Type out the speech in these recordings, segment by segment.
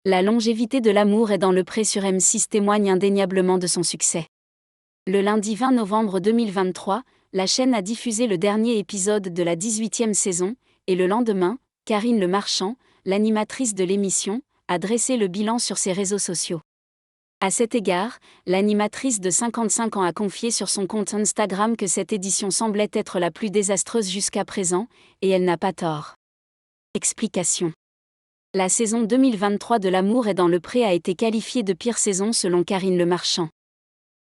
La longévité de l'amour est dans le pré sur M6 témoigne indéniablement de son succès. Le lundi 20 novembre 2023, la chaîne a diffusé le dernier épisode de la 18e saison, et le lendemain, Karine Le Marchand, l'animatrice de l'émission, a dressé le bilan sur ses réseaux sociaux. À cet égard, l'animatrice de 55 ans a confié sur son compte Instagram que cette édition semblait être la plus désastreuse jusqu'à présent, et elle n'a pas tort. Explication. La saison 2023 de L'amour est dans le pré a été qualifiée de pire saison selon Karine Le Marchand.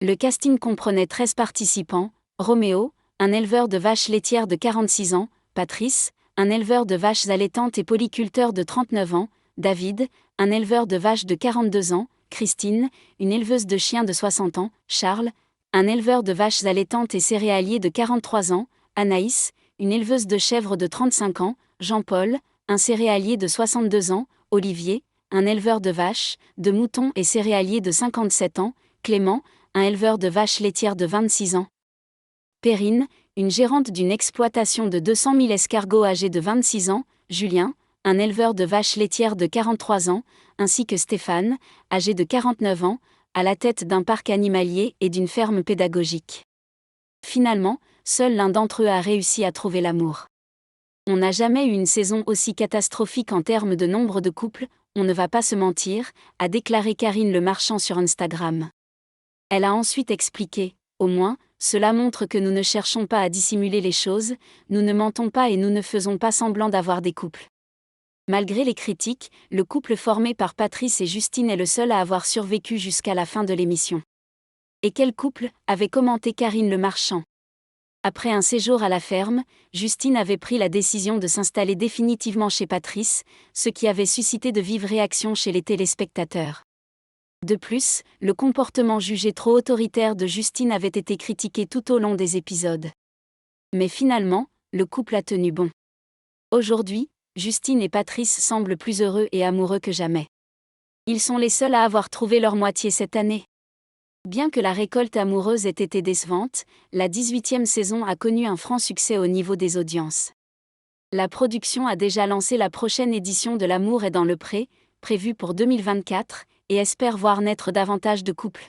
Le casting comprenait 13 participants, Roméo, un éleveur de vaches laitières de 46 ans, Patrice, un éleveur de vaches allaitantes et polyculteur de 39 ans, David, un éleveur de vaches de 42 ans, Christine, une éleveuse de chiens de 60 ans, Charles, un éleveur de vaches allaitantes et céréalier de 43 ans, Anaïs, une éleveuse de chèvres de 35 ans, Jean-Paul, un céréalier de 62 ans, Olivier, un éleveur de vaches, de moutons et céréalier de 57 ans, Clément, un éleveur de vaches laitières de 26 ans. Perrine, une gérante d'une exploitation de 200 000 escargots âgée de 26 ans, Julien, un éleveur de vaches laitières de 43 ans, ainsi que Stéphane, âgé de 49 ans, à la tête d'un parc animalier et d'une ferme pédagogique. Finalement, seul l'un d'entre eux a réussi à trouver l'amour. On n'a jamais eu une saison aussi catastrophique en termes de nombre de couples, on ne va pas se mentir, a déclaré Karine Le Marchand sur Instagram. Elle a ensuite expliqué, au moins, cela montre que nous ne cherchons pas à dissimuler les choses, nous ne mentons pas et nous ne faisons pas semblant d'avoir des couples. Malgré les critiques, le couple formé par Patrice et Justine est le seul à avoir survécu jusqu'à la fin de l'émission. Et quel couple, avait commenté Karine Le Marchand. Après un séjour à la ferme, Justine avait pris la décision de s'installer définitivement chez Patrice, ce qui avait suscité de vives réactions chez les téléspectateurs. De plus, le comportement jugé trop autoritaire de Justine avait été critiqué tout au long des épisodes. Mais finalement, le couple a tenu bon. Aujourd'hui, Justine et Patrice semblent plus heureux et amoureux que jamais. Ils sont les seuls à avoir trouvé leur moitié cette année. Bien que la récolte amoureuse ait été décevante, la 18e saison a connu un franc succès au niveau des audiences. La production a déjà lancé la prochaine édition de L'amour est dans le pré, prévue pour 2024, et espère voir naître davantage de couples.